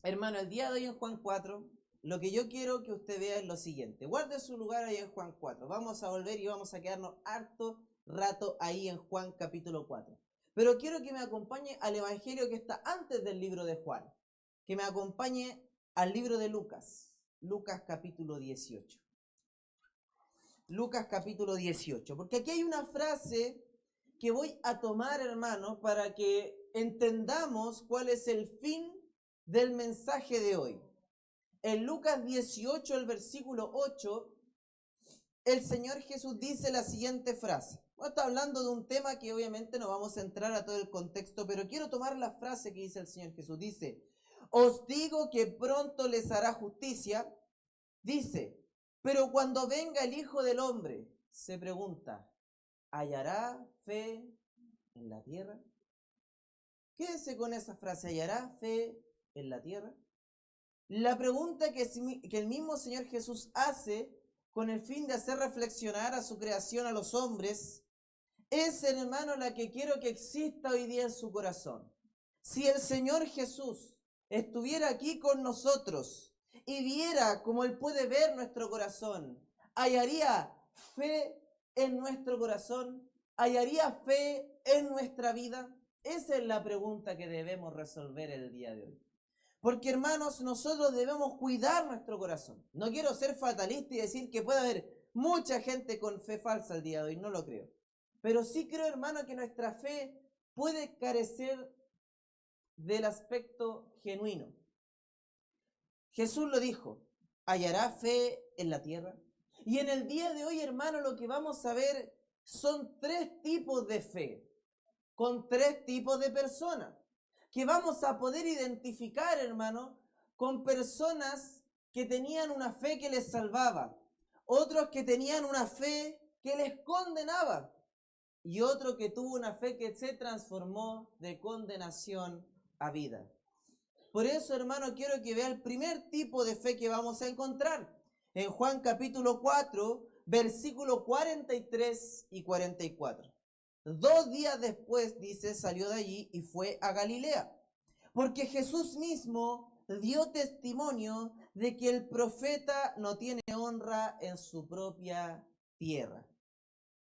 Hermano, el día de hoy en Juan 4, lo que yo quiero que usted vea es lo siguiente. Guarde su lugar ahí en Juan 4. Vamos a volver y vamos a quedarnos harto rato ahí en Juan capítulo 4. Pero quiero que me acompañe al evangelio que está antes del libro de Juan. Que me acompañe al libro de Lucas. Lucas capítulo 18. Lucas capítulo 18. Porque aquí hay una frase que voy a tomar, hermano, para que entendamos cuál es el fin del mensaje de hoy. En Lucas 18, el versículo 8, el Señor Jesús dice la siguiente frase. Bueno, está hablando de un tema que obviamente no vamos a entrar a todo el contexto, pero quiero tomar la frase que dice el Señor Jesús. Dice, os digo que pronto les hará justicia. Dice, pero cuando venga el Hijo del Hombre, se pregunta, ¿hallará fe en la tierra? Quédese con esa frase, ¿hallará fe en la tierra? La pregunta que el mismo Señor Jesús hace con el fin de hacer reflexionar a su creación, a los hombres, es, hermano, la que quiero que exista hoy día en su corazón. Si el Señor Jesús estuviera aquí con nosotros y viera como Él puede ver nuestro corazón, ¿hallaría fe en nuestro corazón? ¿Hallaría fe en nuestra vida? Esa es la pregunta que debemos resolver el día de hoy. Porque, hermanos, nosotros debemos cuidar nuestro corazón. No quiero ser fatalista y decir que puede haber mucha gente con fe falsa el día de hoy, no lo creo. Pero sí creo, hermano, que nuestra fe puede carecer del aspecto genuino. Jesús lo dijo, ¿hallará fe en la tierra? Y en el día de hoy, hermano, lo que vamos a ver son 3 tipos de fe, con 3 tipos de personas, que vamos a poder identificar, hermano, con personas que tenían una fe que les salvaba, otros que tenían una fe que les condenaba, y otro que tuvo una fe que se transformó de condenación a vida. Por eso, hermano, quiero que vea el primer tipo de fe que vamos a encontrar. En Juan capítulo 4, versículo 43 y 44. 2 días después, dice, salió de allí y fue a Galilea. Porque Jesús mismo dio testimonio de que el profeta no tiene honra en su propia tierra.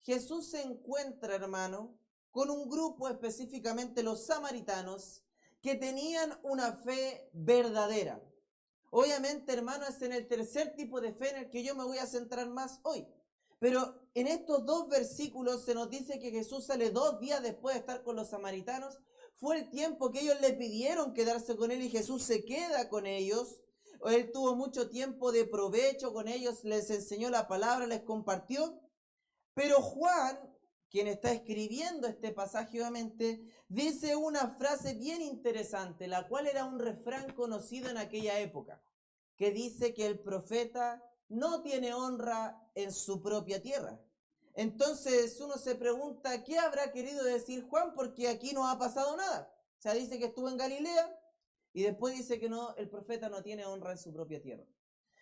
Jesús se encuentra, hermano, con un grupo, específicamente los samaritanos, que tenían una fe verdadera. Obviamente, hermano, es en el tercer tipo de fe en el que yo me voy a centrar más hoy. Pero en estos 2 versículos se nos dice que Jesús sale 2 días después de estar con los samaritanos. Fue el tiempo que ellos le pidieron quedarse con él y Jesús se queda con ellos. Él tuvo mucho tiempo de provecho con ellos, les enseñó la palabra, les compartió. Pero Juan, quien está escribiendo este pasaje, obviamente, dice una frase bien interesante, la cual era un refrán conocido en aquella época, que dice que el profeta no tiene honra en su propia tierra. Entonces uno se pregunta, ¿qué habrá querido decir Juan? Porque aquí no ha pasado nada. O sea, dice que estuvo en Galilea y después dice que no, el profeta no tiene honra en su propia tierra.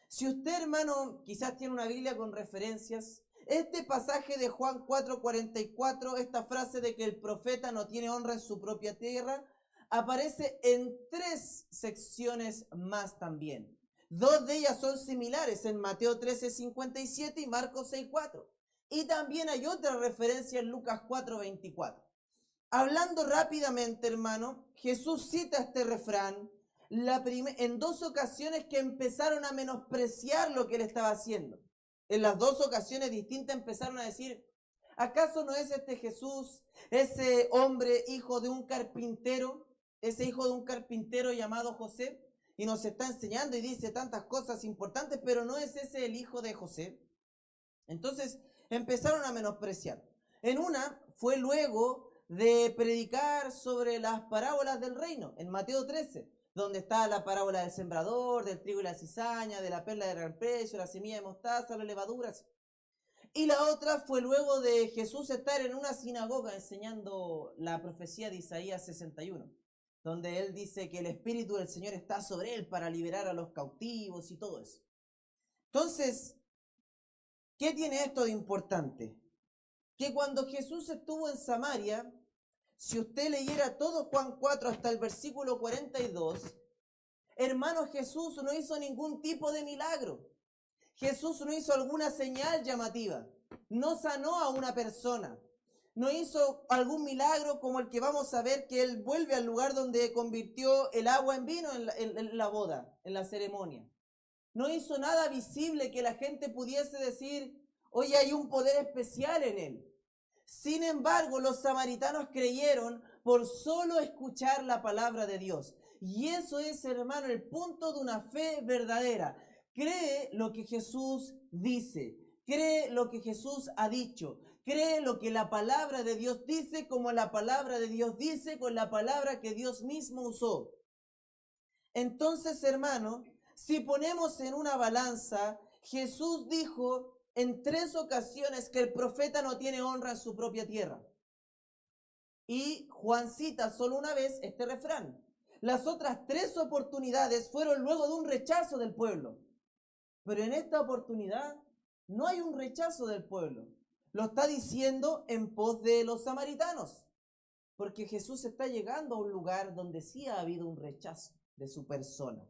Si usted, hermano, quizás tiene una Biblia con referencias, este pasaje de Juan 4:44, esta frase de que el profeta no tiene honra en su propia tierra, aparece en 3 secciones más también. 2 de ellas son similares en Mateo 13:57 y Marcos 6:4. Y también hay otra referencia en Lucas 4:24. Hablando rápidamente, hermano, Jesús cita este refrán en 2 ocasiones que empezaron a menospreciar lo que él estaba haciendo. En las 2 ocasiones distintas empezaron a decir, ¿acaso no es este Jesús, ese hombre hijo de un carpintero, ese hijo de un carpintero llamado José? Y nos está enseñando y dice tantas cosas importantes, pero ¿no es ese el hijo de José? Entonces empezaron a menospreciar. En una fue luego de predicar sobre las parábolas del reino, en Mateo 13, donde está la parábola del sembrador, del trigo y la cizaña, de la perla de gran precio, la semilla de mostaza, las levaduras. Y la otra fue luego de Jesús estar en una sinagoga enseñando la profecía de Isaías 61, donde él dice que el Espíritu del Señor está sobre él para liberar a los cautivos y todo eso. Entonces, ¿qué tiene esto de importante? Que cuando Jesús estuvo en Samaria, si usted leyera todo Juan 4 hasta el versículo 42, Hermano, Jesús no hizo ningún tipo de milagro. Jesús no hizo alguna señal llamativa. No sanó a una persona. No hizo algún milagro como el que vamos a ver, que Él vuelve al lugar donde convirtió el agua en vino en la boda, en la ceremonia. No hizo nada visible que la gente pudiese decir, oye, hay un poder especial en Él. Sin embargo, los samaritanos creyeron por solo escuchar la palabra de Dios. Y eso es, hermano, el punto de una fe verdadera. Cree lo que Jesús dice. Cree lo que Jesús ha dicho. Cree lo que la palabra de Dios dice, como la palabra de Dios dice, con la palabra que Dios mismo usó. Entonces, hermano, si ponemos en una balanza, Jesús dijo en 3 ocasiones que el profeta no tiene honra en su propia tierra. Y Juan cita solo una vez este refrán. Las otras 3 oportunidades fueron luego de un rechazo del pueblo. Pero en esta oportunidad no hay un rechazo del pueblo. Lo está diciendo en pos de los samaritanos. Porque Jesús está llegando a un lugar donde sí ha habido un rechazo de su persona.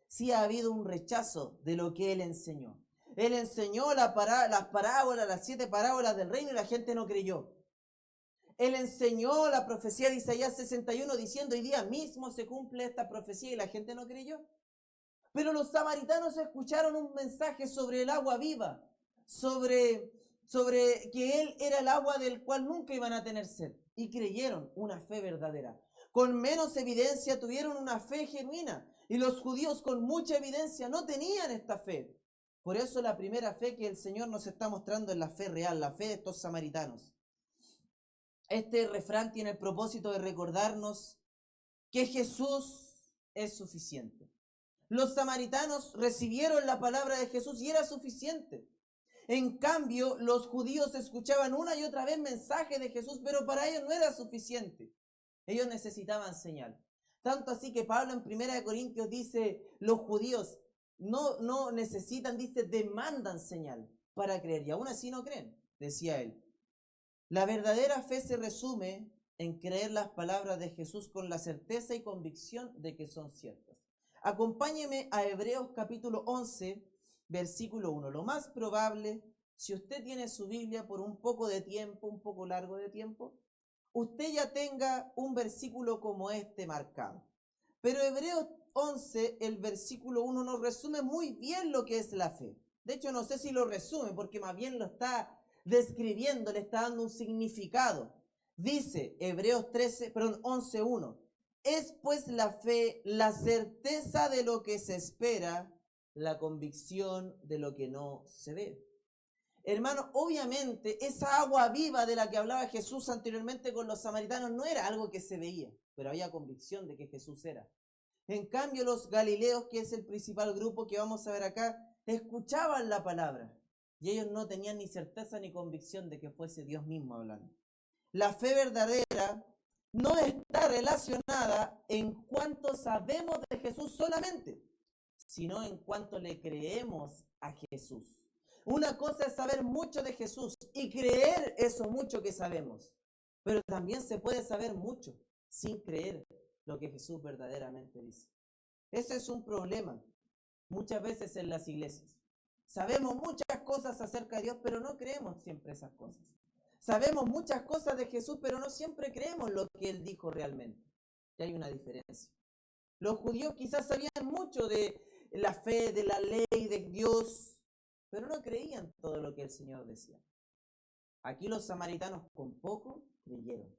Sí ha habido un rechazo de lo que Él enseñó. Él enseñó las parábolas, las 7 parábolas del reino y la gente no creyó. Él enseñó la profecía de Isaías 61 diciendo, hoy día mismo se cumple esta profecía y la gente no creyó. Pero los samaritanos escucharon un mensaje sobre el agua viva, sobre que Él era el agua del cual nunca iban a tener sed. Y creyeron una fe verdadera. Con menos evidencia tuvieron una fe genuina. Y los judíos con mucha evidencia no tenían esta fe. Por eso la primera fe que el Señor nos está mostrando es la fe real, la fe de estos samaritanos. Este refrán tiene el propósito de recordarnos que Jesús es suficiente. Los samaritanos recibieron la palabra de Jesús y era suficiente. En cambio, los judíos escuchaban una y otra vez mensajes de Jesús, pero para ellos no era suficiente. Ellos necesitaban señal. Tanto así que Pablo en 1 Corintios dice, los judíos no necesitan, dice, demandan señal para creer. Y aún así no creen, decía él. La verdadera fe se resume en creer las palabras de Jesús con la certeza y convicción de que son ciertas. Acompáñeme a Hebreos capítulo 11, versículo 1. Lo más probable, si usted tiene su Biblia por un poco de tiempo, un poco largo de tiempo, usted ya tenga un versículo como este marcado. Pero Hebreos 11, el versículo 1, nos resume muy bien lo que es la fe. De hecho, no sé si lo resume, porque más bien lo está describiendo, le está dando un significado. Dice Hebreos 11:1. Es pues la fe la certeza de lo que se espera, la convicción de lo que no se ve. Hermano, obviamente esa agua viva de la que hablaba Jesús anteriormente con los samaritanos no era algo que se veía, pero había convicción de que Jesús era. En cambio, los galileos, que es el principal grupo que vamos a ver acá, escuchaban la palabra y ellos no tenían ni certeza ni convicción de que fuese Dios mismo hablando. La fe verdadera no está relacionada en cuanto sabemos de Jesús solamente, sino en cuanto le creemos a Jesús. Una cosa es saber mucho de Jesús y creer eso mucho que sabemos, pero también se puede saber mucho sin creer lo que Jesús verdaderamente dice. Ese es un problema muchas veces en las iglesias. Sabemos muchas cosas acerca de Dios, pero no creemos siempre esas cosas. Sabemos muchas cosas de Jesús, pero no siempre creemos lo que Él dijo realmente. Y hay una diferencia. Los judíos quizás sabían mucho de la fe, de la ley de Dios, pero no creían todo lo que el Señor decía. Aquí los samaritanos con poco creyeron.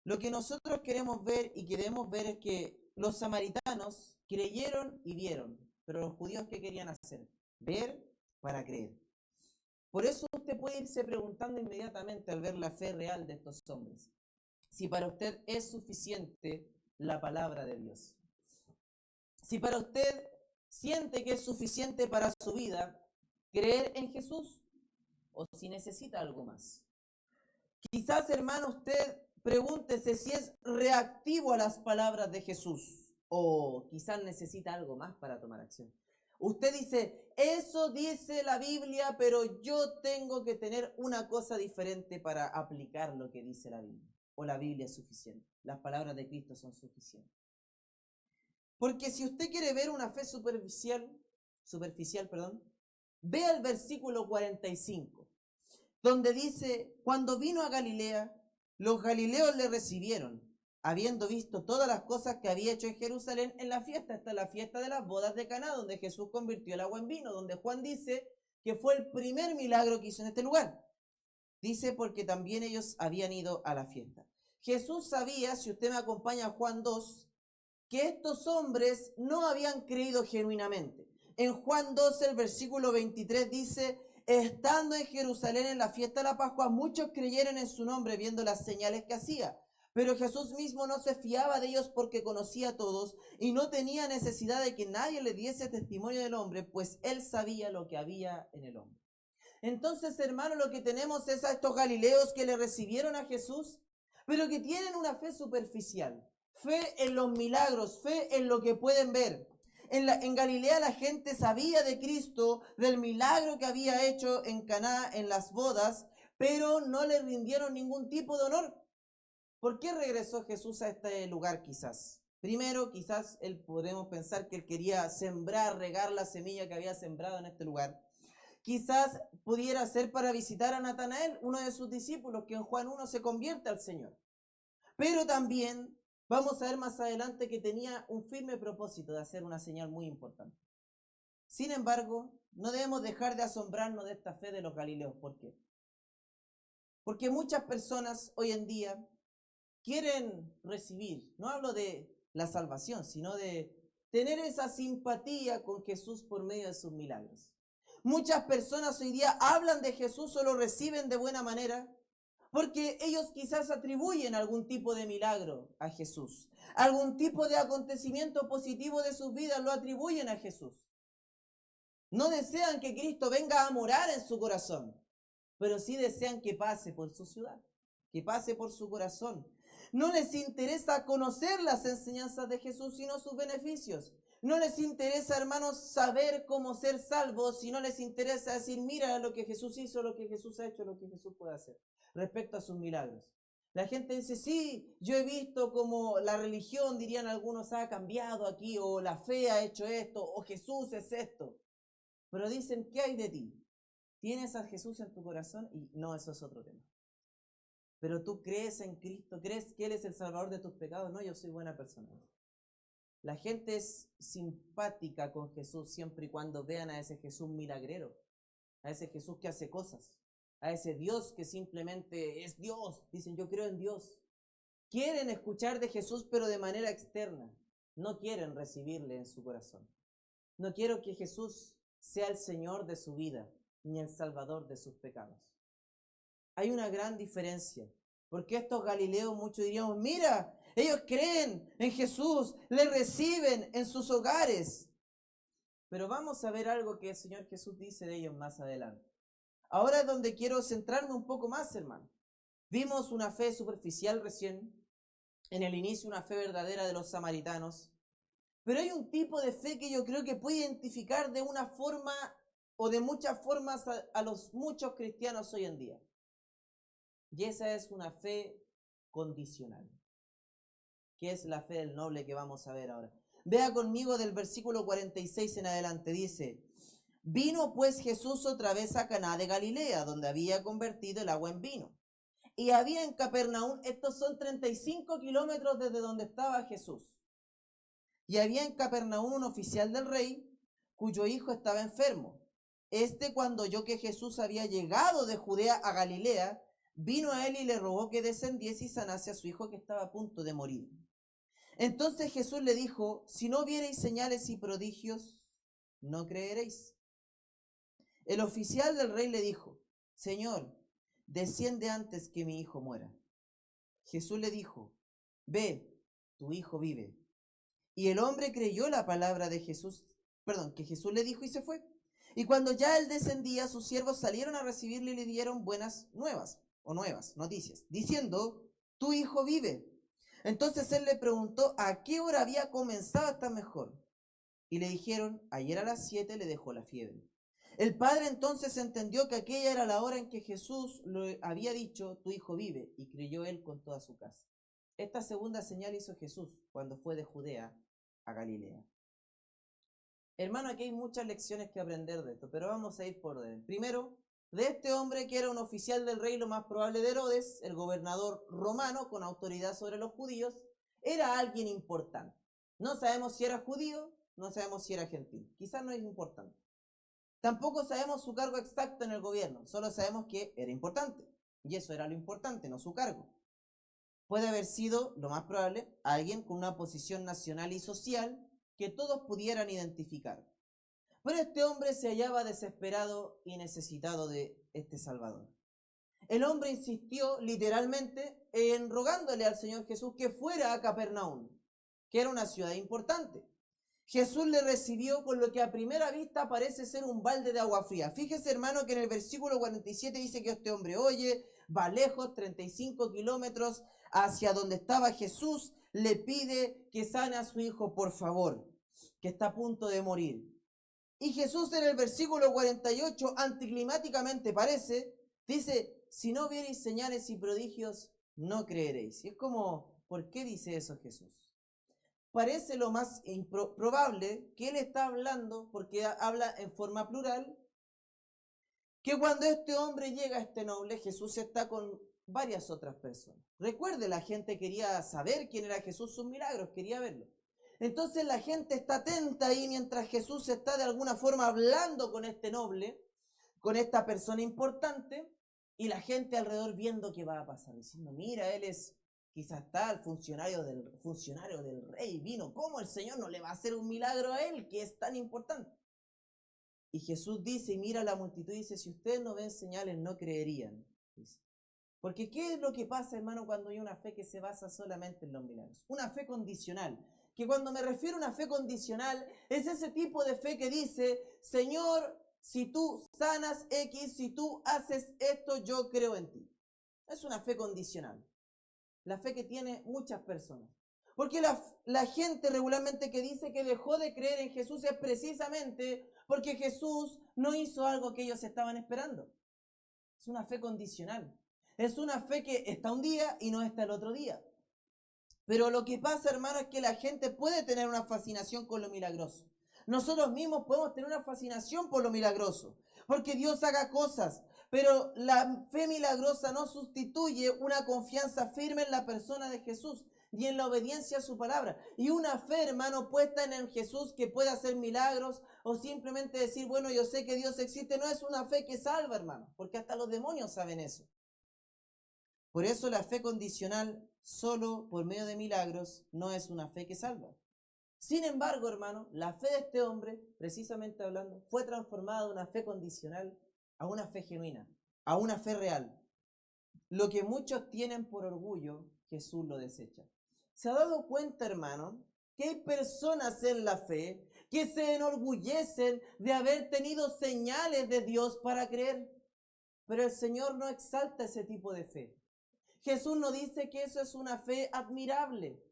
Lo que nosotros queremos ver y queremos ver es que los samaritanos creyeron y vieron, pero los judíos, ¿qué querían hacer? Ver para creer. Por eso usted puede irse preguntando inmediatamente al ver la fe real de estos hombres, si para usted es suficiente la palabra de Dios. Si para usted siente que es suficiente para su vida creer en Jesús, o si necesita algo más. Quizás, hermano, usted pregúntese si es reactivo a las palabras de Jesús, o quizás necesita algo más para tomar acción. Usted dice, eso dice la Biblia, pero yo tengo que tener una cosa diferente para aplicar lo que dice la Biblia. O la Biblia es suficiente. Las palabras de Cristo son suficientes. Porque si usted quiere ver una fe superficial, vea el versículo 45, donde dice, cuando vino a Galilea, los galileos le recibieron, habiendo visto todas las cosas que había hecho en Jerusalén en la fiesta. Esta es la fiesta de las bodas de Caná, donde Jesús convirtió el agua en vino, donde Juan dice que fue el primer milagro que hizo en este lugar. Dice, porque también ellos habían ido a la fiesta. Jesús sabía, si usted me acompaña a Juan 2, que estos hombres no habían creído genuinamente. En Juan 12, el versículo 23 dice, estando en Jerusalén en la fiesta de la Pascua, muchos creyeron en su nombre viendo las señales que hacía. Pero Jesús mismo no se fiaba de ellos porque conocía a todos y no tenía necesidad de que nadie le diese testimonio del hombre, pues él sabía lo que había en el hombre. Entonces, hermano, lo que tenemos es a estos galileos que le recibieron a Jesús, pero que tienen una fe superficial. Fe en los milagros, fe en lo que pueden ver. En Galilea la gente sabía de Cristo, del milagro que había hecho en Caná, en las bodas, pero no le rindieron ningún tipo de honor. ¿Por qué regresó Jesús a este lugar quizás? Primero, quizás podemos pensar que él quería sembrar, regar la semilla que había sembrado en este lugar. Quizás pudiera ser para visitar a Natanael, uno de sus discípulos, que en Juan 1 se convierte al Señor. Pero también vamos a ver más adelante que tenía un firme propósito de hacer una señal muy importante. Sin embargo, no debemos dejar de asombrarnos de esta fe de los galileos. ¿Por qué? Porque muchas personas hoy en día quieren recibir, no hablo de la salvación, sino de tener esa simpatía con Jesús por medio de sus milagros. Muchas personas hoy día hablan de Jesús o lo reciben de buena manera porque ellos quizás atribuyen algún tipo de milagro a Jesús. Algún tipo de acontecimiento positivo de sus vidas lo atribuyen a Jesús. No desean que Cristo venga a morar en su corazón, pero sí desean que pase por su ciudad, que pase por su corazón. No les interesa conocer las enseñanzas de Jesús, sino sus beneficios. No les interesa, hermanos, saber cómo ser salvos, sino les interesa decir, mira lo que Jesús hizo, lo que Jesús ha hecho, lo que Jesús puede hacer respecto a sus milagros. La gente dice, sí, yo he visto como la religión, dirían algunos, ha cambiado aquí, o la fe ha hecho esto, o Jesús es esto. Pero dicen, ¿qué hay de ti? ¿Tienes a Jesús en tu corazón? Y no, eso es otro tema. Pero tú crees en Cristo, crees que Él es el Salvador de tus pecados. No, yo soy buena persona. La gente es simpática con Jesús siempre y cuando vean a ese Jesús milagrero, a ese Jesús que hace cosas, a ese Dios que simplemente es Dios. Dicen, yo creo en Dios. Quieren escuchar de Jesús, pero de manera externa. No quieren recibirle en su corazón. No quiero que Jesús sea el Señor de su vida, ni el Salvador de sus pecados. Hay una gran diferencia, porque estos galileos, muchos diríamos, mira, ellos creen en Jesús, le reciben en sus hogares. Pero vamos a ver algo que el Señor Jesús dice de ellos más adelante. Ahora es donde quiero centrarme un poco más, hermano. Vimos una fe superficial recién, en el inicio una fe verdadera de los samaritanos, pero hay un tipo de fe que yo creo que puede identificar de una forma o de muchas formas a los muchos cristianos hoy en día. Y esa es una fe condicional, que es la fe del noble que vamos a ver ahora. Vea conmigo del versículo 46 en adelante, dice, vino pues Jesús otra vez a Caná de Galilea, donde había convertido el agua en vino. Y había en Capernaum, estos son 35 kilómetros desde donde estaba Jesús. Y había en Capernaum un oficial del rey, cuyo hijo estaba enfermo. Cuando oyó que Jesús había llegado de Judea a Galilea, vino a él y le rogó que descendiese y sanase a su hijo que estaba a punto de morir. Entonces Jesús le dijo, si no viereis señales y prodigios, no creeréis. El oficial del rey le dijo, Señor, desciende antes que mi hijo muera. Jesús le dijo, ve, tu hijo vive. Y el hombre creyó la palabra de Jesús, que Jesús le dijo y se fue. Y cuando ya él descendía, sus siervos salieron a recibirle y le dieron buenas noticias, diciendo, tu hijo vive. Entonces él le preguntó a qué hora había comenzado a estar mejor. Y le dijeron, ayer a las 7 le dejó la fiebre. El padre entonces entendió que aquella era la hora en que Jesús le había dicho, tu hijo vive, y creyó él con toda su casa. Esta segunda señal hizo Jesús cuando fue de Judea a Galilea. Hermano, aquí hay muchas lecciones que aprender de esto, pero vamos a ir por orden. Primero, de este hombre que era un oficial del rey, lo más probable de Herodes, el gobernador romano con autoridad sobre los judíos, era alguien importante. No sabemos si era judío, no sabemos si era gentil. Quizás no es importante. Tampoco sabemos su cargo exacto en el gobierno, solo sabemos que era importante. Y eso era lo importante, no su cargo. Puede haber sido, lo más probable, alguien con una posición nacional y social que todos pudieran identificar. Pero este hombre se hallaba desesperado y necesitado de este Salvador. El hombre insistió literalmente en rogándole al Señor Jesús que fuera a Capernaum, que era una ciudad importante. Jesús le recibió con lo que a primera vista parece ser un balde de agua fría. Fíjese, hermano, que en el versículo 47 dice que este hombre oye, va lejos, 35 kilómetros hacia donde estaba Jesús, le pide que sane a su hijo, por favor, que está a punto de morir. Y Jesús en el versículo 48, anticlimáticamente parece, dice, si no viereis señales y prodigios, no creeréis. Y es como, ¿por qué dice eso Jesús? Parece lo más probable que él está hablando, porque habla en forma plural, que cuando este hombre llega a este noble, Jesús está con varias otras personas. Recuerde, la gente quería saber quién era Jesús, sus milagros, quería verlo. Entonces la gente está atenta ahí mientras Jesús está de alguna forma hablando con este noble, con esta persona importante, y la gente alrededor viendo qué va a pasar, diciendo, mira, él es quizás tal funcionario del rey, vino, ¿cómo el Señor no le va a hacer un milagro a él, que es tan importante? Y Jesús dice, y mira a la multitud y dice, si ustedes no ven señales, no creerían. Dice. Porque ¿qué es lo que pasa, hermano, cuando hay una fe que se basa solamente en los milagros? Una fe condicional. Que cuando me refiero a una fe condicional, es ese tipo de fe que dice, Señor, si tú sanas X, si tú haces esto, yo creo en ti. Es una fe condicional. La fe que tiene muchas personas. Porque la gente regularmente que dice que dejó de creer en Jesús es precisamente porque Jesús no hizo algo que ellos estaban esperando. Es una fe condicional. Es una fe que está un día y no está el otro día. Pero lo que pasa, hermano, es que la gente puede tener una fascinación con lo milagroso. Nosotros mismos podemos tener una fascinación por lo milagroso. Porque Dios haga cosas. Pero la fe milagrosa no sustituye una confianza firme en la persona de Jesús y en la obediencia a su palabra. Y una fe, hermano, puesta en el Jesús que puede hacer milagros o simplemente decir, bueno, yo sé que Dios existe, no es una fe que salva, hermano, porque hasta los demonios saben eso. Por eso la fe condicional, solo por medio de milagros, no es una fe que salva. Sin embargo, hermano, la fe de este hombre, precisamente hablando, fue transformada de una fe condicional a una fe genuina, a una fe real. Lo que muchos tienen por orgullo, Jesús lo desecha. ¿Se ha dado cuenta, hermano, que hay personas en la fe que se enorgullecen de haber tenido señales de Dios para creer? Pero el Señor no exalta ese tipo de fe. Jesús no dice que eso es una fe admirable.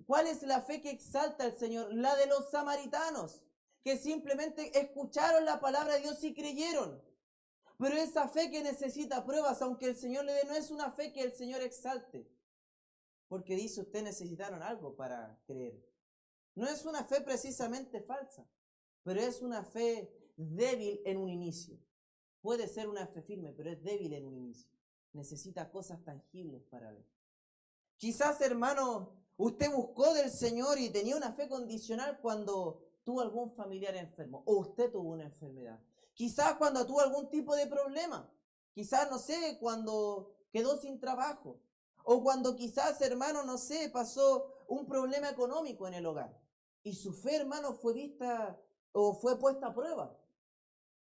¿Cuál es la fe que exalta el Señor? La de los samaritanos, que simplemente escucharon la palabra de Dios y creyeron. Pero esa fe que necesita pruebas, aunque el Señor le dé, no es una fe que el Señor exalte. Porque dice, ustedes necesitaron algo para creer. No es una fe precisamente falsa, pero es una fe débil en un inicio. Puede ser una fe firme, pero es débil en un inicio. Necesita cosas tangibles para ver. Quizás, hermano, usted buscó del Señor y tenía una fe condicional cuando tuvo algún familiar enfermo o usted tuvo una enfermedad. Quizás cuando tuvo algún tipo de problema. Quizás, no sé, cuando quedó sin trabajo. O cuando quizás, hermano, no sé, pasó un problema económico en el hogar. Y su fe, hermano, fue vista o fue puesta a prueba.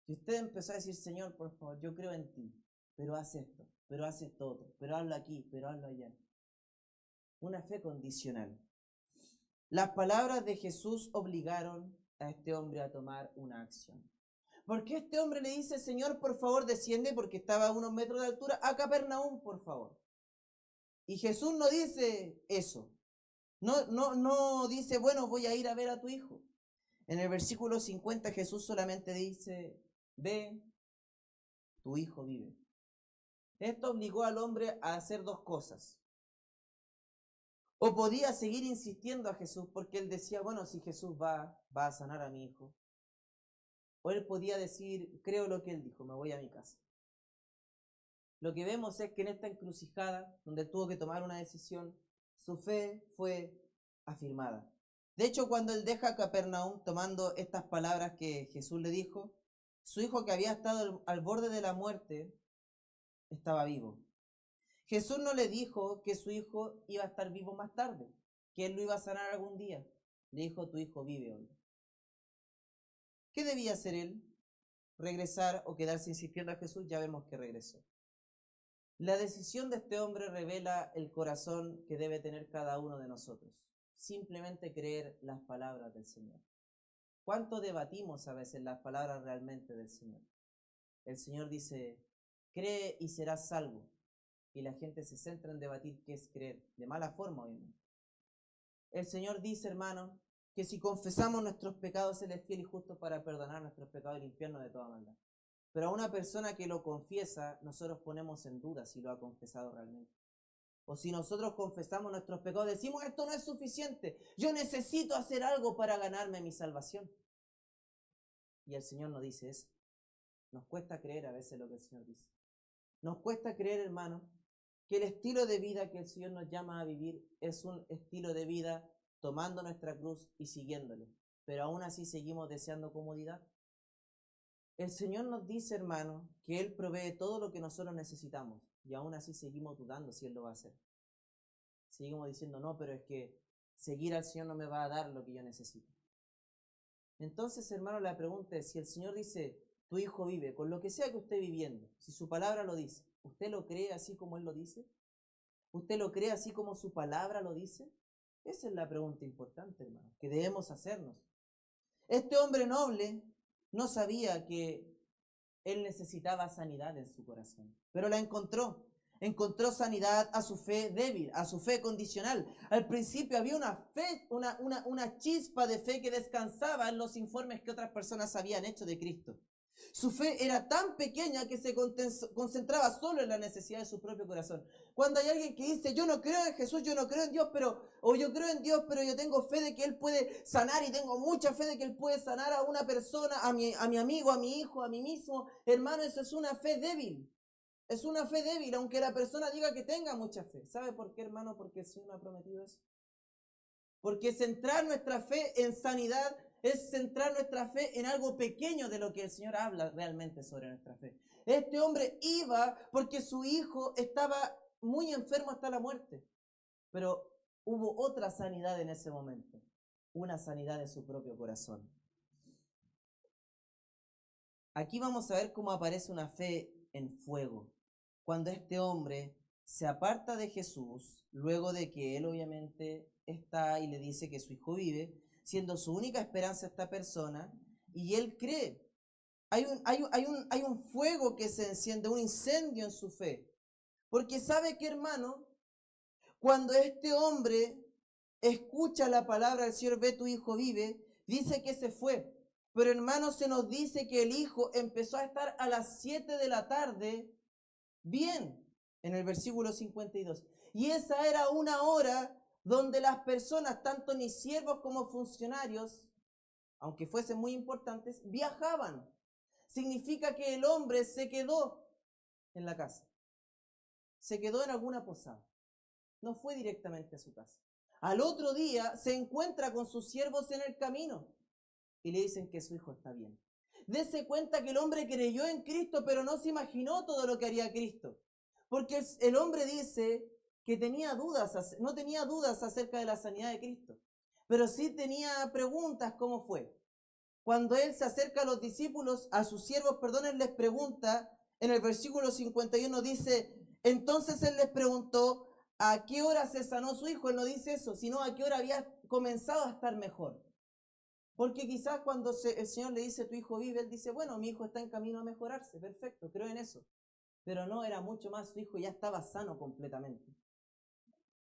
Y usted empezó a decir, Señor, por favor, yo creo en ti, pero haz esto, pero haz esto otro, pero hazlo aquí, pero hazlo allá. Una fe condicional. Las palabras de Jesús obligaron a este hombre a tomar una acción. Porque este hombre le dice, Señor, por favor, desciende, porque estaba a unos metros de altura, a Capernaum, por favor. Y Jesús no dice eso. No dice, bueno, voy a ir a ver a tu hijo. En el versículo 50 Jesús solamente dice, ve, tu hijo vive. Esto obligó al hombre a hacer dos cosas. O podía seguir insistiendo a Jesús porque él decía, bueno, si Jesús va a sanar a mi hijo. O él podía decir, creo lo que él dijo, me voy a mi casa. Lo que vemos es que en esta encrucijada, donde él tuvo que tomar una decisión, su fe fue afirmada. De hecho, cuando él deja Capernaum, tomando estas palabras que Jesús le dijo, su hijo que había estado al borde de la muerte, estaba vivo. Jesús no le dijo que su hijo iba a estar vivo más tarde, que él lo iba a sanar algún día. Le dijo, tu hijo vive hoy. ¿Qué debía hacer él? ¿Regresar o quedarse insistiendo a Jesús? Ya vemos que regresó. La decisión de este hombre revela el corazón que debe tener cada uno de nosotros. Simplemente creer las palabras del Señor. ¿Cuánto debatimos a veces las palabras realmente del Señor? El Señor dice, cree y serás salvo. Y la gente se centra en debatir qué es creer, de mala forma obviamente. El Señor dice, hermano, que si confesamos nuestros pecados, Él es fiel y justo para perdonar nuestros pecados y limpiarnos de toda maldad. Pero a una persona que lo confiesa, nosotros ponemos en duda si lo ha confesado realmente. O si nosotros confesamos nuestros pecados, decimos, esto no es suficiente, yo necesito hacer algo para ganarme mi salvación. Y el Señor no dice eso. Nos cuesta creer a veces lo que el Señor dice. Nos cuesta creer, hermano, que el estilo de vida que el Señor nos llama a vivir es un estilo de vida tomando nuestra cruz y siguiéndole. Pero aún así seguimos deseando comodidad. El Señor nos dice, hermano, que Él provee todo lo que nosotros necesitamos. Y aún así seguimos dudando si Él lo va a hacer. Seguimos diciendo, no, pero es que seguir al Señor no me va a dar lo que yo necesito. Entonces, hermano, la pregunta es, si el Señor dice, tu hijo vive, con lo que sea que usted viviendo, si su palabra lo dice, ¿usted lo cree así como Él lo dice? ¿Usted lo cree así como su palabra lo dice? Esa es la pregunta importante, hermano, que debemos hacernos. Este hombre noble no sabía que él necesitaba sanidad en su corazón, pero la encontró. Encontró sanidad a su fe débil, a su fe condicional. Al principio había una fe, una chispa de fe que descansaba en los informes que otras personas habían hecho de Cristo. Su fe era tan pequeña que se concentraba solo en la necesidad de su propio corazón. Cuando hay alguien que dice, yo no creo en Jesús, yo no creo en Dios, o yo creo en Dios, pero yo tengo fe de que Él puede sanar y tengo mucha fe de que Él puede sanar a una persona, a mi amigo, a mi hijo, a mí mismo. Hermano, eso es una fe débil. Es una fe débil, aunque la persona diga que tenga mucha fe. ¿Sabe por qué, hermano? Porque el Señor me ha prometido eso. Porque centrar nuestra fe en sanidad es centrar nuestra fe en algo pequeño de lo que el Señor habla realmente sobre nuestra fe. Este hombre iba porque su hijo estaba muy enfermo hasta la muerte. Pero hubo otra sanidad en ese momento. Una sanidad de su propio corazón. Aquí vamos a ver cómo aparece una fe en fuego. Cuando este hombre se aparta de Jesús, luego de que él obviamente está y le dice que su hijo vive, siendo su única esperanza esta persona, y él cree. Hay un fuego que se enciende, un incendio en su fe. Porque sabe que, hermano, cuando este hombre escucha la palabra del Señor, ve tu hijo vive, dice que se fue. Pero hermano, se nos dice que el hijo empezó a estar a las 7 de la tarde bien, en el versículo 52. Y esa era una hora donde las personas, tanto ni siervos como funcionarios, aunque fuesen muy importantes, viajaban. Significa que el hombre se quedó en la casa. Se quedó en alguna posada. No fue directamente a su casa. Al otro día se encuentra con sus siervos en el camino y le dicen que su hijo está bien. Dese cuenta que el hombre creyó en Cristo, pero no se imaginó todo lo que haría Cristo. Porque el hombre dice que no tenía dudas acerca de la sanidad de Cristo, pero sí tenía preguntas. ¿Cómo fue? Cuando él se acerca a los discípulos, a sus siervos, él les pregunta, en el versículo 51 dice, entonces él les preguntó, ¿a qué hora se sanó su hijo? Él no dice eso, sino a qué hora había comenzado a estar mejor. Porque quizás cuando el Señor le dice, tu hijo vive, él dice, bueno, mi hijo está en camino a mejorarse, perfecto, creo en eso. Pero no, era mucho más, su hijo ya estaba sano completamente.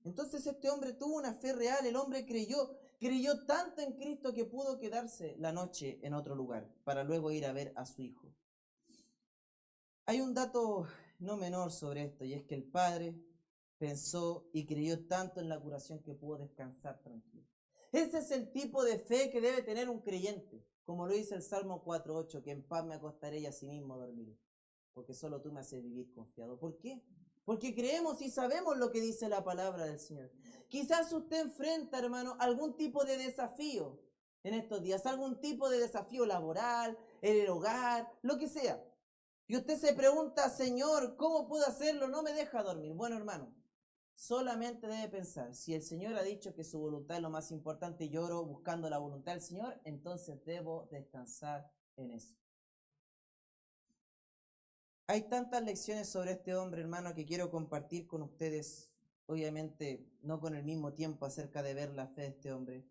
Entonces este hombre tuvo una fe real, el hombre creyó tanto en Cristo que pudo quedarse la noche en otro lugar para luego ir a ver a su hijo. Hay un dato no menor sobre esto, y es que el padre pensó y creyó tanto en la curación que pudo descansar tranquilo. Ese es el tipo de fe que debe tener un creyente, como lo dice el Salmo 4:8, que en paz me acostaré y asimismo dormiré, porque solo tú me haces vivir confiado. ¿Por qué? Porque creemos y sabemos lo que dice la palabra del Señor. Quizás usted enfrenta, hermano, algún tipo de desafío en estos días, algún tipo de desafío laboral, en el hogar, lo que sea. Y usted se pregunta, Señor, ¿cómo puedo hacerlo? No me deja dormir. Bueno, hermano, solamente debe pensar, si el Señor ha dicho que su voluntad es lo más importante y yo oro buscando la voluntad del Señor, entonces debo descansar en eso. Hay tantas lecciones sobre este hombre, hermano, que quiero compartir con ustedes, obviamente no con el mismo tiempo, acerca de ver la fe de este hombre.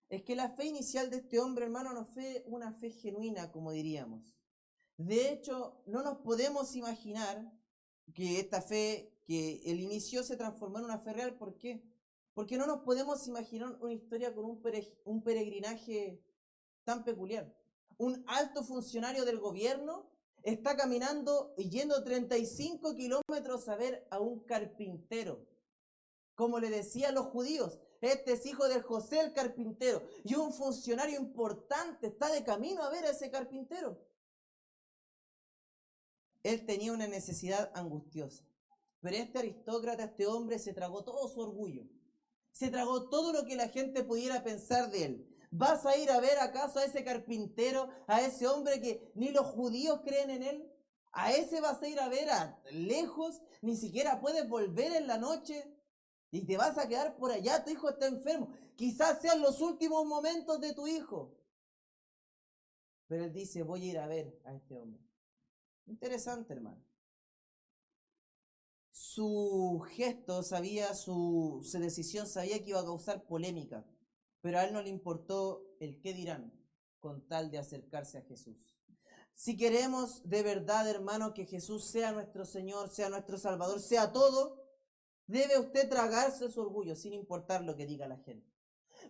Es que la fe inicial de este hombre, hermano, no fue una fe genuina, como diríamos. De hecho, no nos podemos imaginar que esta fe que él inició se transformó en una fe real. ¿Por qué? Porque no nos podemos imaginar una historia con un peregrinaje tan peculiar. Un alto funcionario del gobierno está caminando y yendo 35 kilómetros a ver a un carpintero. Como le decían los judíos, este es hijo de José el carpintero. Y un funcionario importante está de camino a ver a ese carpintero. Él tenía una necesidad angustiosa. Pero este aristócrata, este hombre, se tragó todo su orgullo. Se tragó todo lo que la gente pudiera pensar de él. ¿Vas a ir a ver acaso a ese carpintero, a ese hombre que ni los judíos creen en él? ¿A ese vas a ir a ver a lejos? Ni siquiera puedes volver en la noche y te vas a quedar por allá. Tu hijo está enfermo. Quizás sean los últimos momentos de tu hijo. Pero él dice, voy a ir a ver a este hombre. Interesante, hermano. Su gesto sabía, su decisión sabía que iba a causar polémica, pero a él no le importó el qué dirán con tal de acercarse a Jesús. Si queremos de verdad, hermano, que Jesús sea nuestro Señor, sea nuestro Salvador, sea todo, debe usted tragarse su orgullo sin importar lo que diga la gente.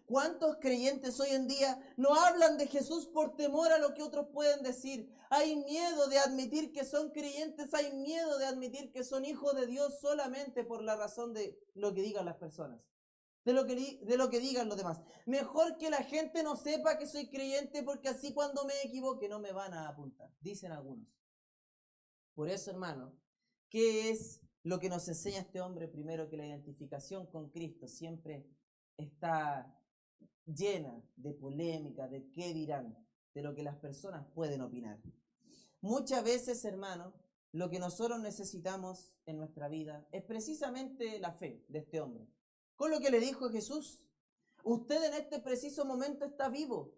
¿Cuántos creyentes hoy en día no hablan de Jesús por temor a lo que otros pueden decir? Hay miedo de admitir que son creyentes, hay miedo de admitir que son hijos de Dios solamente por la razón de lo que digan las personas, de lo que digan los demás. Mejor que la gente no sepa que soy creyente porque así cuando me equivoque no me van a apuntar, dicen algunos. Por eso, hermano, ¿qué es lo que nos enseña este hombre? Primero, que la identificación con Cristo siempre está llena de polémica, de qué dirán, de lo que las personas pueden opinar. Muchas veces, hermano, lo que nosotros necesitamos en nuestra vida es precisamente la fe de este hombre. Con lo que le dijo Jesús, usted en este preciso momento está vivo,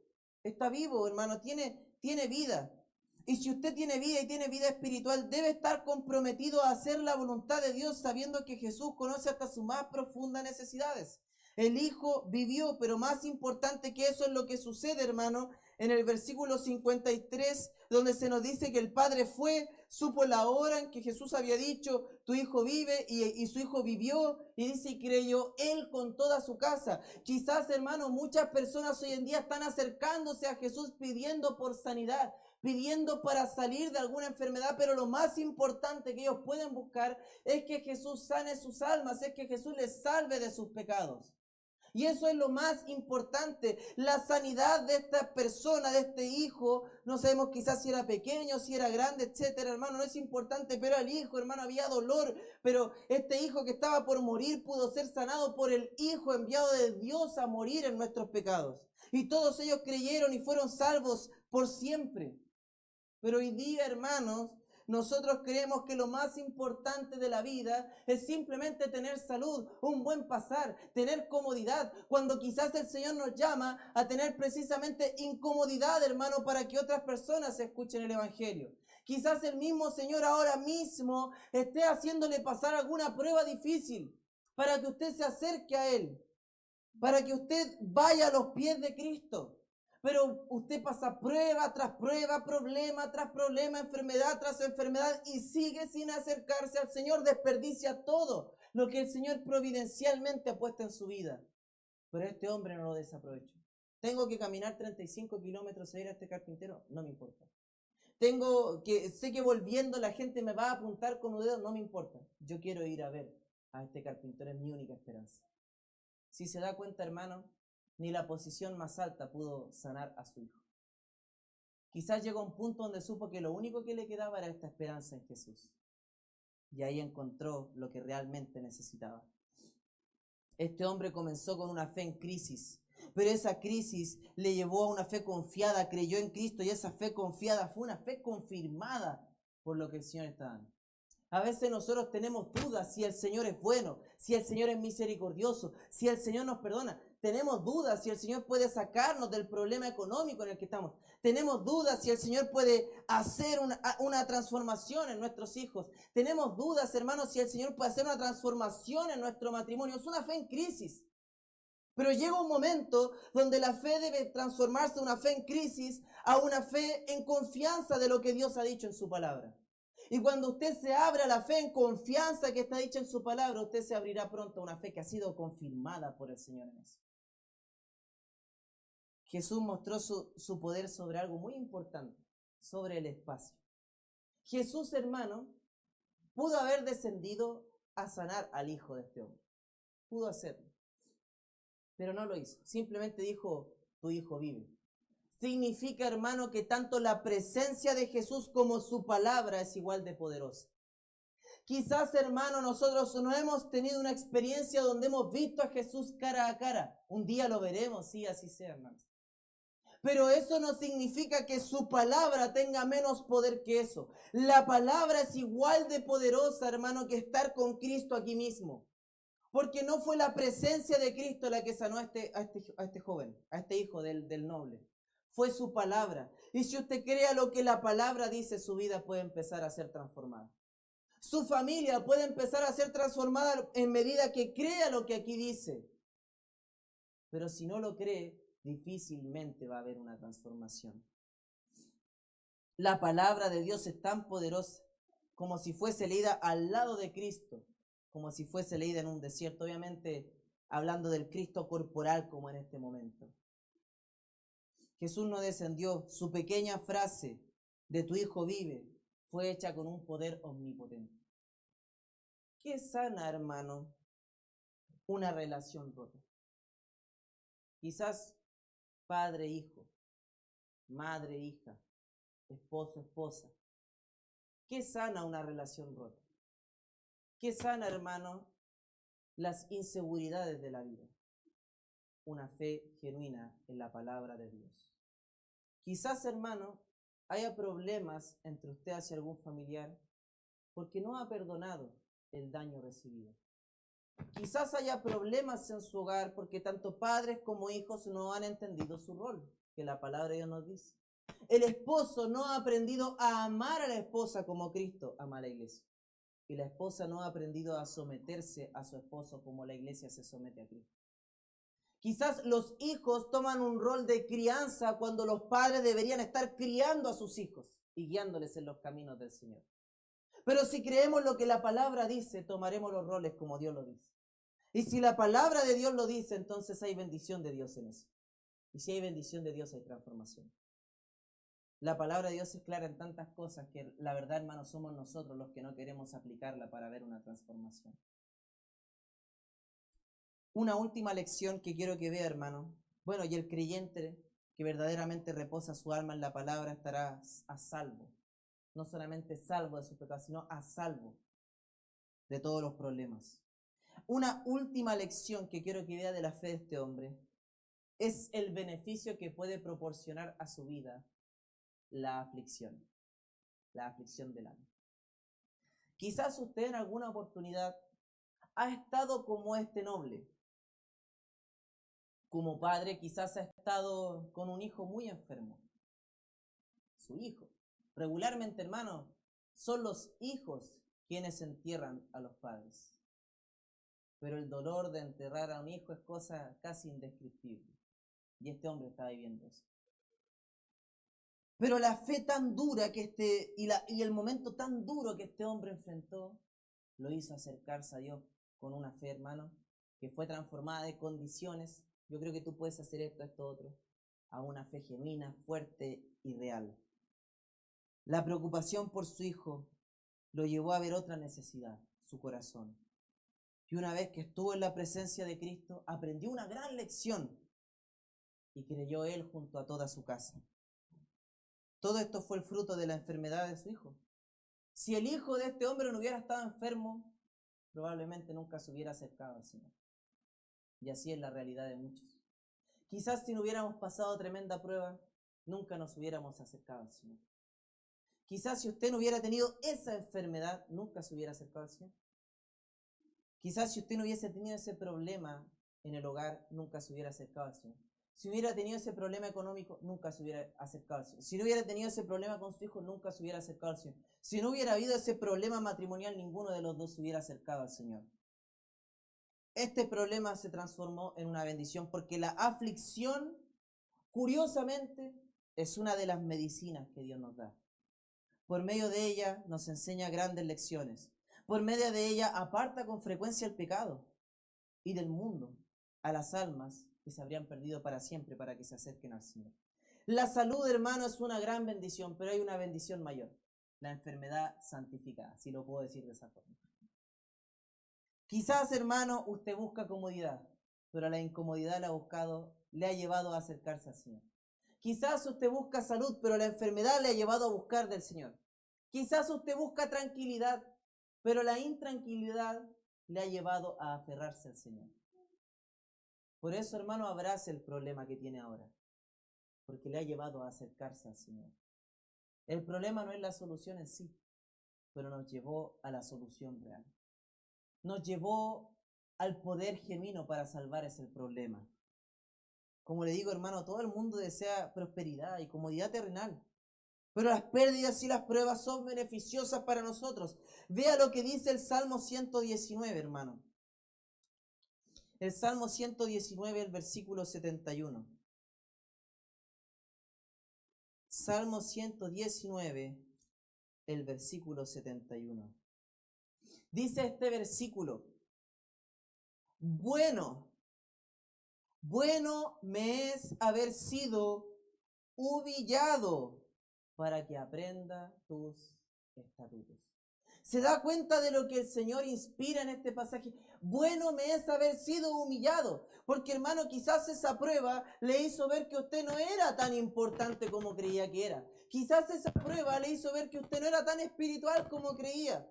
hermano, tiene vida. Y si usted tiene vida y tiene vida espiritual, debe estar comprometido a hacer la voluntad de Dios, sabiendo que Jesús conoce hasta sus más profundas necesidades. El Hijo vivió, pero más importante que eso es lo que sucede, hermano, en el versículo 53, donde se nos dice que el Padre fue, supo la hora en que Jesús había dicho, tu Hijo vive, y su Hijo vivió, y dice, y creyó Él con toda su casa. Quizás, hermano, muchas personas hoy en día están acercándose a Jesús pidiendo por sanidad, pidiendo para salir de alguna enfermedad, pero lo más importante que ellos pueden buscar es que Jesús sane sus almas, es que Jesús les salve de sus pecados. Y eso es lo más importante, la sanidad de esta persona, de este hijo. No sabemos quizás si era pequeño, si era grande, etcétera, hermano, no es importante, pero al hijo, hermano, había dolor, pero este hijo que estaba por morir pudo ser sanado por el Hijo enviado de Dios a morir en nuestros pecados. Y todos ellos creyeron y fueron salvos por siempre. Pero hoy día, hermanos, nosotros creemos que lo más importante de la vida es simplemente tener salud, un buen pasar, tener comodidad, cuando quizás el Señor nos llama a tener precisamente incomodidad, hermano, para que otras personas escuchen el Evangelio. Quizás el mismo Señor ahora mismo esté haciéndole pasar alguna prueba difícil para que usted se acerque a Él, para que usted vaya a los pies de Cristo. Pero usted pasa prueba tras prueba, problema tras problema, enfermedad tras enfermedad y sigue sin acercarse al Señor. Desperdicia todo lo que el Señor providencialmente ha puesto en su vida. Pero este hombre no lo desaprovecha. Tengo que caminar 35 kilómetros a ir a este carpintero, no me importa. Sé que volviendo la gente me va a apuntar con un dedo, no me importa. Yo quiero ir a ver a este carpintero es mi única esperanza. Si se da cuenta, hermano, ni la posición más alta pudo sanar a su hijo. Quizás llegó a un punto donde supo que lo único que le quedaba era esta esperanza en Jesús. Y ahí encontró lo que realmente necesitaba. Este hombre comenzó con una fe en crisis, pero esa crisis le llevó a una fe confiada, creyó en Cristo y esa fe confiada fue una fe confirmada por lo que el Señor está dando. A veces nosotros tenemos dudas si el Señor es bueno, si el Señor es misericordioso, si el Señor nos perdona. Tenemos dudas si el Señor puede sacarnos del problema económico en el que estamos. Tenemos dudas si el Señor puede hacer una transformación en nuestros hijos. Tenemos dudas, hermanos, si el Señor puede hacer una transformación en nuestro matrimonio. Es una fe en crisis. Pero llega un momento donde la fe debe transformarse de una fe en crisis a una fe en confianza de lo que Dios ha dicho en su palabra. Y cuando usted se abre a la fe en confianza que está dicha en su palabra, usted se abrirá pronto a una fe que ha sido confirmada por el Señor en eso. Jesús mostró su poder sobre algo muy importante, sobre el espacio. Jesús, hermano, pudo haber descendido a sanar al hijo de este hombre. Pudo hacerlo. Pero no lo hizo. Simplemente dijo, tu hijo vive. Significa, hermano, que tanto la presencia de Jesús como su palabra es igual de poderosa. Quizás, hermano, nosotros no hemos tenido una experiencia donde hemos visto a Jesús cara a cara. Un día lo veremos, sí, así sea, hermanos. Pero eso no significa que su palabra tenga menos poder que eso. La palabra es igual de poderosa, hermano, que estar con Cristo aquí mismo. Porque no fue la presencia de Cristo la que sanó a este joven, a este hijo del noble. Fue su palabra. Y si usted crea lo que la palabra dice, su vida puede empezar a ser transformada. Su familia puede empezar a ser transformada en medida que crea lo que aquí dice. Pero si no lo cree, difícilmente va a haber una transformación. La palabra de Dios es tan poderosa como si fuese leída al lado de Cristo, como si fuese leída en un desierto, obviamente hablando del Cristo corporal como en este momento. Jesús no descendió, su pequeña frase de tu hijo vive fue hecha con un poder omnipotente. ¿Qué sana, hermano, una relación rota? Quizás padre-hijo, madre-hija, esposo-esposa. ¿Qué sana una relación rota? ¿Qué sana, hermano, las inseguridades de la vida? Una fe genuina en la palabra de Dios. Quizás, hermano, haya problemas entre usted hacia algún familiar porque no ha perdonado el daño recibido. Quizás haya problemas en su hogar porque tanto padres como hijos no han entendido su rol, que la palabra de Dios nos dice. El esposo no ha aprendido a amar a la esposa como Cristo ama a la iglesia. Y la esposa no ha aprendido a someterse a su esposo como la iglesia se somete a Cristo. Quizás los hijos toman un rol de crianza cuando los padres deberían estar criando a sus hijos y guiándoles en los caminos del Señor. Pero si creemos lo que la palabra dice, tomaremos los roles como Dios lo dice. Y si la palabra de Dios lo dice, entonces hay bendición de Dios en eso. Y si hay bendición de Dios, hay transformación. La palabra de Dios es clara en tantas cosas que la verdad, hermanos, somos nosotros los que no queremos aplicarla para ver una transformación. Una última lección que quiero que vea, hermano. Bueno, y el creyente que verdaderamente reposa su alma en la palabra estará a salvo. No solamente salvo de sus pecados, sino a salvo de todos los problemas. Una última lección que quiero que vea de la fe de este hombre es el beneficio que puede proporcionar a su vida la aflicción del alma. Quizás usted en alguna oportunidad ha estado como este noble. Como padre quizás ha estado con un hijo muy enfermo. Su hijo. Regularmente, hermano, son los hijos quienes entierran a los padres. Pero el dolor de enterrar a un hijo es cosa casi indescriptible. Y este hombre está viviendo eso. Pero la fe tan dura que y el momento tan duro que este hombre enfrentó, lo hizo acercarse a Dios con una fe, hermano, que fue transformada de condiciones. Yo creo que tú puedes hacer esto, otro, a una fe genuina, fuerte y real. La preocupación por su hijo lo llevó a ver otra necesidad, su corazón. Y una vez que estuvo en la presencia de Cristo, aprendió una gran lección y creyó él junto a toda su casa. Todo esto fue el fruto de la enfermedad de su hijo. Si el hijo de este hombre no hubiera estado enfermo, probablemente nunca se hubiera acercado al Señor. Y así es la realidad de muchos. Quizás si no hubiéramos pasado tremenda prueba, nunca nos hubiéramos acercado al Señor. Quizás si usted no hubiera tenido esa enfermedad, nunca se hubiera acercado al Señor. Quizás si usted no hubiese tenido ese problema en el hogar, nunca se hubiera acercado al Señor. Si hubiera tenido ese problema económico, nunca se hubiera acercado al Señor. Si no hubiera tenido ese problema con su hijo, nunca se hubiera acercado al Señor. Si no hubiera habido ese problema matrimonial, ninguno de los dos se hubiera acercado al Señor. Este problema se transformó en una bendición porque la aflicción, curiosamente, es una de las medicinas que Dios nos da. Por medio de ella nos enseña grandes lecciones. Por medio de ella aparta con frecuencia el pecado y del mundo a las almas que se habrían perdido para siempre para que se acerquen al Señor. La salud, hermano, es una gran bendición, pero hay una bendición mayor. La enfermedad santificada, si lo puedo decir de esa forma. Quizás, hermano, usted busca comodidad, pero la incomodidad le ha llevado a acercarse al Señor. Quizás usted busca salud, pero la enfermedad le ha llevado a buscar del Señor. Quizás usted busca tranquilidad, pero la intranquilidad le ha llevado a aferrarse al Señor. Por eso, hermano, abrace el problema que tiene ahora, porque le ha llevado a acercarse al Señor. El problema no es la solución en sí, pero nos llevó a la solución real. Nos llevó al poder genuino para salvar ese problema. Como le digo, hermano, todo el mundo desea prosperidad y comodidad terrenal, pero las pérdidas y las pruebas son beneficiosas para nosotros. Vea lo que dice el Salmo 119, hermano. El Salmo 119, el versículo 71. Salmo 119, el versículo 71. Dice este versículo: bueno me es haber sido humillado para que aprenda tus estatutos. ¿Se da cuenta de lo que el Señor inspira en este pasaje? Bueno me es haber sido humillado, porque hermano, quizás esa prueba le hizo ver que usted no era tan importante como creía que era. Quizás esa prueba le hizo ver que usted no era tan espiritual como creía,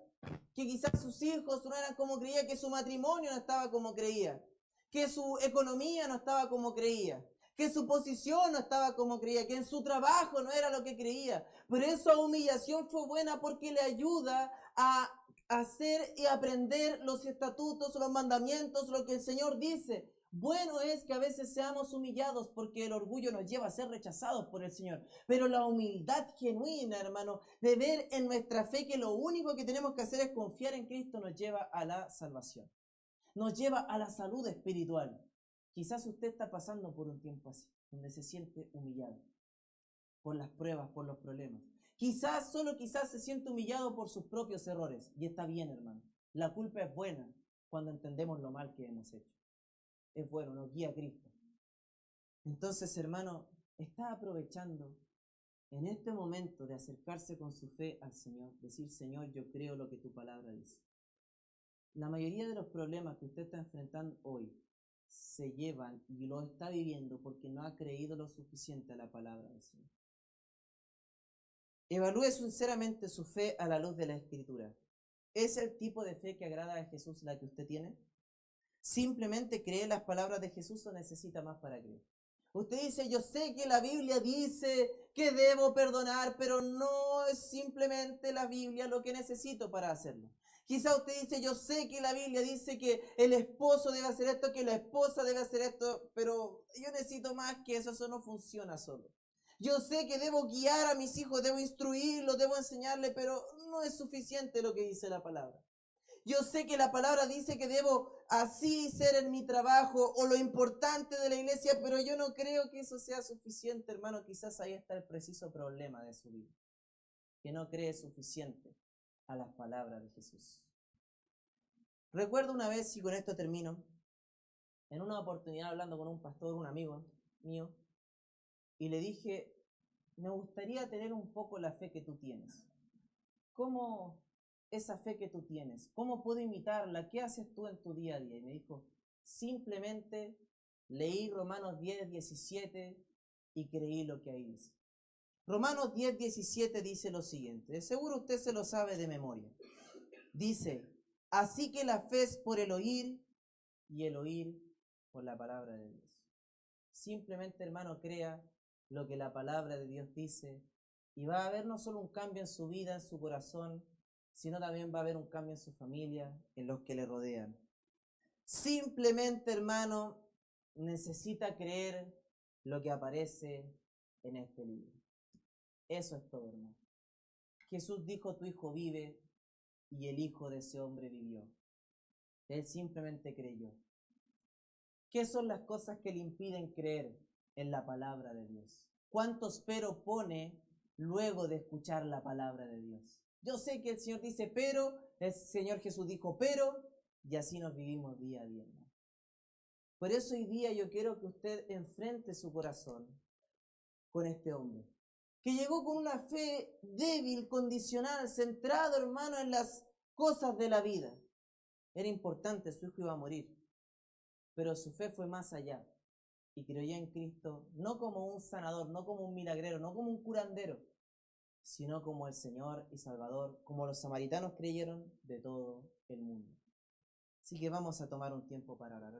que quizás sus hijos no eran como creía, que su matrimonio no estaba como creía, que su economía no estaba como creía, que su posición no estaba como creía, que en su trabajo no era lo que creía. Pero esa humillación fue buena porque le ayuda a hacer y aprender los estatutos, los mandamientos, lo que el Señor dice. Bueno es que a veces seamos humillados porque el orgullo nos lleva a ser rechazados por el Señor. Pero la humildad genuina, hermano, de ver en nuestra fe que lo único que tenemos que hacer es confiar en Cristo, nos lleva a la salvación. Nos lleva a la salud espiritual. Quizás usted está pasando por un tiempo así, donde se siente humillado por las pruebas, por los problemas. Quizás, solo quizás se siente humillado por sus propios errores. Y está bien, hermano. La culpa es buena cuando entendemos lo mal que hemos hecho. Es bueno, nos guía a Cristo. Entonces, hermano, está aprovechando en este momento de acercarse con su fe al Señor, decir: Señor, yo creo lo que tu palabra dice. La mayoría de los problemas que usted está enfrentando hoy se llevan y lo está viviendo porque no ha creído lo suficiente a la palabra del Señor. Evalúe sinceramente su fe a la luz de la Escritura. ¿Es el tipo de fe que agrada a Jesús la que usted tiene? ¿Simplemente cree las palabras de Jesús o necesita más para creer? Usted dice: yo sé que la Biblia dice que debo perdonar, pero no es simplemente la Biblia lo que necesito para hacerlo. Quizá usted dice: yo sé que la Biblia dice que el esposo debe hacer esto, que la esposa debe hacer esto, pero yo necesito más que eso no funciona solo. Yo sé que debo guiar a mis hijos, debo instruirlos, debo enseñarles, pero no es suficiente lo que dice la palabra. Yo sé que la palabra dice que debo así ser en mi trabajo o lo importante de la iglesia, pero yo no creo que eso sea suficiente, hermano. Quizás ahí está el preciso problema de su vida, que no cree suficiente a las palabras de Jesús. Recuerdo una vez, y con esto termino, en una oportunidad hablando con un pastor, un amigo mío, y le dije: me gustaría tener un poco la fe que tú tienes. ¿Cómo esa fe que tú tienes? ¿Cómo puedo imitarla? ¿Qué haces tú en tu día a día? Y me dijo, simplemente leí Romanos 10, 17 y creí lo que ahí dice. Romanos 10, 17 dice lo siguiente. De seguro usted se lo sabe de memoria. Dice, así que la fe es por el oír y el oír por la palabra de Dios. Simplemente, hermano, crea lo que la palabra de Dios dice y va a haber no solo un cambio en su vida, en su corazón, sino también va a haber un cambio en su familia, en los que le rodean. Simplemente, hermano, necesita creer lo que aparece en este libro. Eso es todo, hermano. Jesús dijo, tu hijo vive, y el hijo de ese hombre vivió. Él simplemente creyó. ¿Qué son las cosas que le impiden creer en la palabra de Dios? ¿Cuántos pero pone luego de escuchar la palabra de Dios? Yo sé que el Señor dice pero, el Señor Jesús dijo pero, y así nos vivimos día a día, hermano. Por eso hoy día yo quiero que usted enfrente su corazón con este hombre, que llegó con una fe débil, condicional, centrado, hermano, en las cosas de la vida. Era importante, su hijo iba a morir, pero su fe fue más allá y creyó en Cristo no como un sanador, no como un milagrero, no como un curandero, sino como el Señor y Salvador, como los samaritanos creyeron de todo el mundo. Así que vamos a tomar un tiempo para orar.